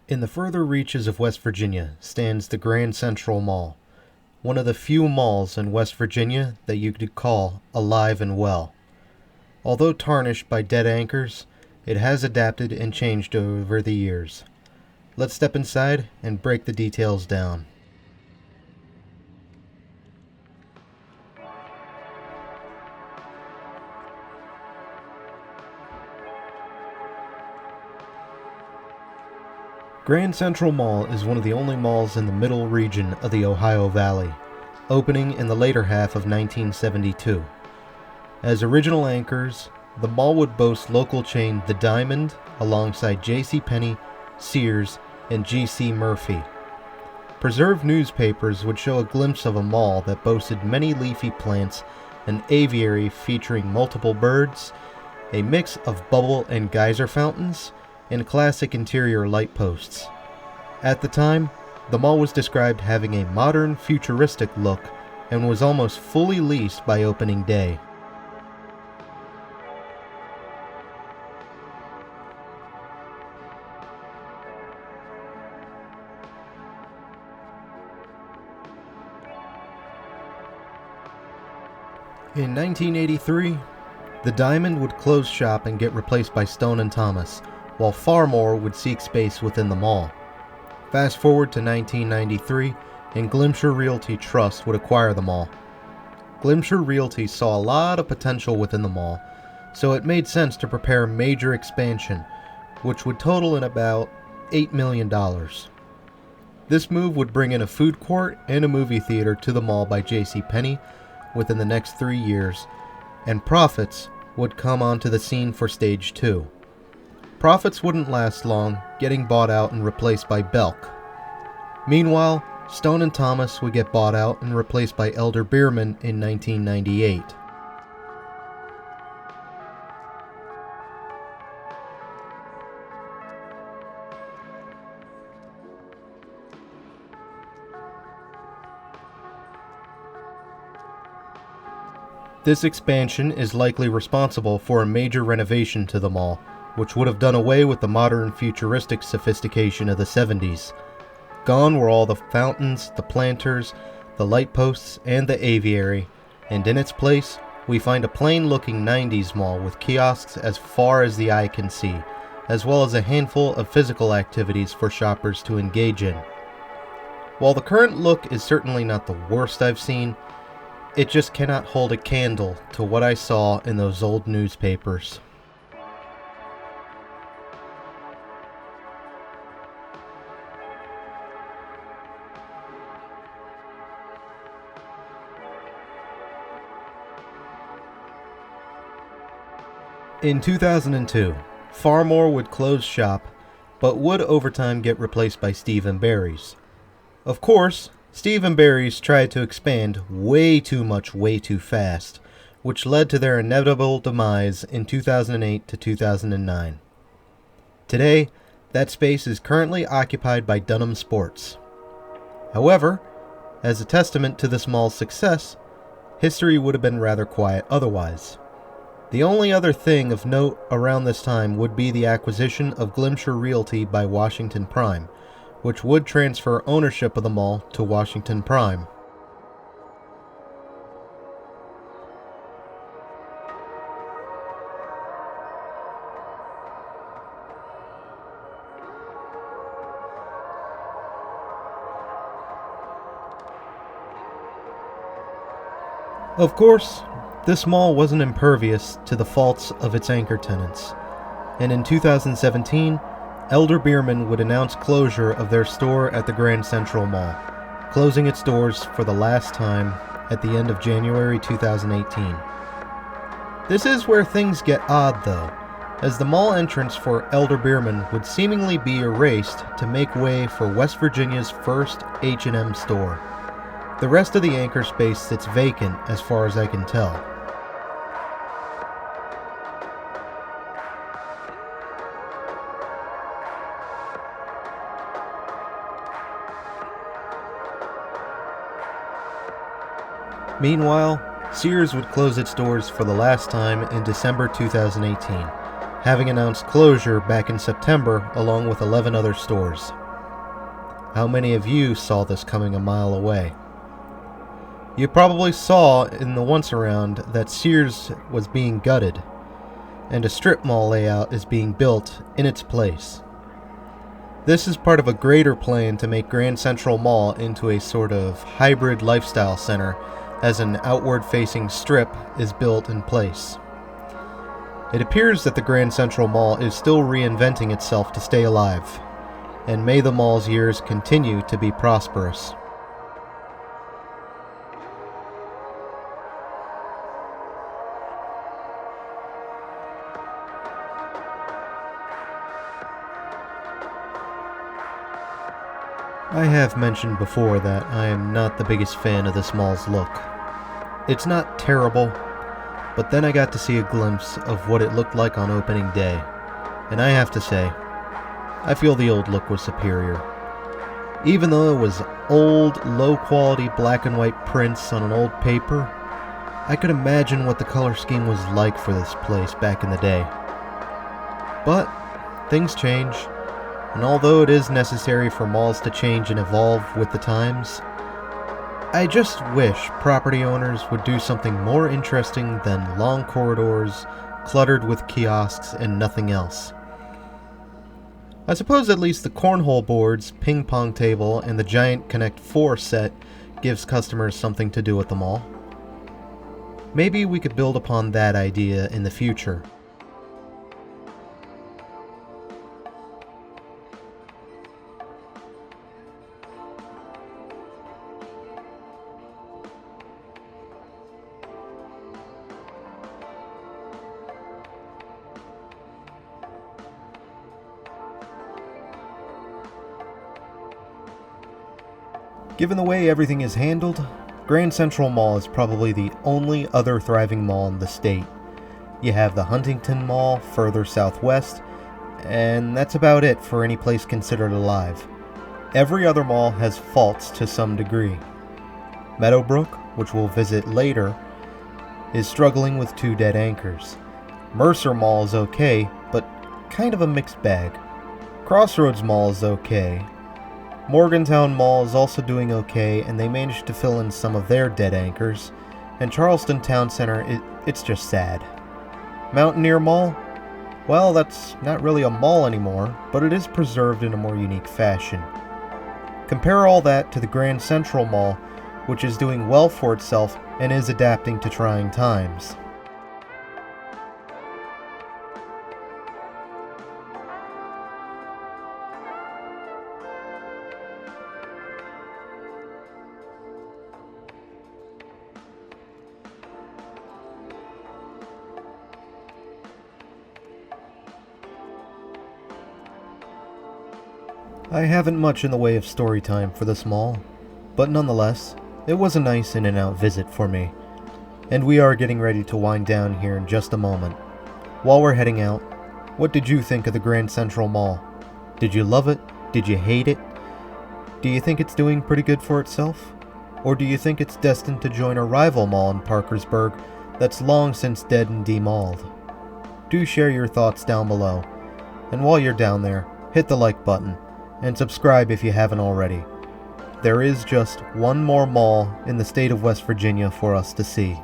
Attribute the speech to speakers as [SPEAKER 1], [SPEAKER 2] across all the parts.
[SPEAKER 1] In the further reaches of West Virginia stands the Grand Central Mall, one of the few malls in West Virginia that you could call alive and well. Although tarnished by dead anchors, it has adapted and changed over the years. Let's step inside and break the details down. Grand Central Mall is one of the only malls in the middle region of the Ohio Valley, opening in the later half of 1972. As original anchors, the mall would boast local chain The Diamond alongside JCPenney, Sears, and G.C. Murphy. Preserved newspapers would show a glimpse of a mall that boasted many leafy plants, an aviary featuring multiple birds, a mix of bubble and geyser fountains, and classic interior light posts. At the time, the mall was described having a modern, futuristic look and was almost fully leased by opening day. In 1983, the Diamond would close shop and get replaced by Stone & Thomas, while Farmore would seek space within the mall. Fast forward to 1993, and Glimcher Realty Trust would acquire the mall. Glimcher Realty saw a lot of potential within the mall, so it made sense to prepare a major expansion, which would total in about $8 million. This move would bring in a food court and a movie theater to the mall by JCPenney within the next 3 years, and Profits would come onto the scene for Stage 2. Profits wouldn't last long, getting bought out and replaced by Belk. Meanwhile, Stone & Thomas would get bought out and replaced by Elder Beerman in 1998. This expansion is likely responsible for a major renovation to the mall, which would have done away with the modern futuristic sophistication of the 70s. Gone were all the fountains, the planters, the light posts, and the aviary, and in its place, we find a plain-looking 90s mall with kiosks as far as the eye can see, as well as a handful of physical activities for shoppers to engage in. While the current look is certainly not the worst I've seen, it just cannot hold a candle to what I saw in those old newspapers. In 2002, Farmore would close shop, but would over time get replaced by Steve & Barry's. Of course, Steve & Barry's tried to expand way too much way too fast, which led to their inevitable demise in 2008 to 2009. Today, that space is currently occupied by Dunham Sports. However, as a testament to this mall's success, history would have been rather quiet otherwise. The only other thing of note around this time would be the acquisition of Glimcher Realty by Washington Prime, which would transfer ownership of the mall to Washington Prime. Of course, this mall wasn't impervious to the faults of its anchor tenants, and in 2017, Elder Beerman would announce closure of their store at the Grand Central Mall, closing its doors for the last time at the end of January 2018. This is where things get odd though, as the mall entrance for Elder Beerman would seemingly be erased to make way for West Virginia's first H&M store. The rest of the anchor space sits vacant as far as I can tell. Meanwhile, Sears would close its doors for the last time in December 2018, having announced closure back in September along with 11 other stores. How many of you saw this coming a mile away? You probably saw in the once around that Sears was being gutted, and a strip mall layout is being built in its place. This is part of a greater plan to make Grand Central Mall into a sort of hybrid lifestyle center as an outward-facing strip is built in place. It appears that the Grand Central Mall is still reinventing itself to stay alive, and may the mall's years continue to be prosperous. I have mentioned before that I am not the biggest fan of this mall's look. It's not terrible, but then I got to see a glimpse of what it looked like on opening day, and I have to say, I feel the old look was superior. Even though it was old, low-quality black and white prints on an old paper, I could imagine what the color scheme was like for this place back in the day. But things change. And although it is necessary for malls to change and evolve with the times, I just wish property owners would do something more interesting than long corridors, cluttered with kiosks, and nothing else. I suppose at least the cornhole boards, ping pong table, and the giant Connect 4 set gives customers something to do at the mall. Maybe we could build upon that idea in the future. Given the way everything is handled, Grand Central Mall is probably the only other thriving mall in the state. You have the Huntington Mall further southwest, and that's about it for any place considered alive. Every other mall has faults to some degree. Meadowbrook, which we'll visit later, is struggling with 2 dead anchors. Mercer Mall is okay, but kind of a mixed bag. Crossroads Mall is okay. Morgantown Mall is also doing okay, and they managed to fill in some of their dead anchors. And Charleston Town Center, it's just sad. Mountaineer Mall? Well, that's not really a mall anymore, but it is preserved in a more unique fashion. Compare all that to the Grand Central Mall, which is doing well for itself and is adapting to trying times. I haven't much in the way of story time for this mall, but nonetheless, it was a nice in and out visit for me, and we are getting ready to wind down here in just a moment. While we're heading out, what did you think of the Grand Central Mall? Did you love it? Did you hate it? Do you think it's doing pretty good for itself? Or do you think it's destined to join a rival mall in Parkersburg that's long since dead and demalled? Do share your thoughts down below, and while you're down there, hit the like button, and subscribe if you haven't already. There is just one more mall in the state of West Virginia for us to see.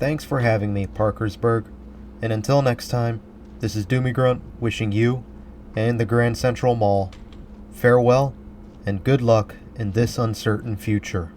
[SPEAKER 1] Thanks for having me, Parkersburg, and until next time, this is Doomie Grunt wishing you and the Grand Central Mall farewell and good luck in this uncertain future.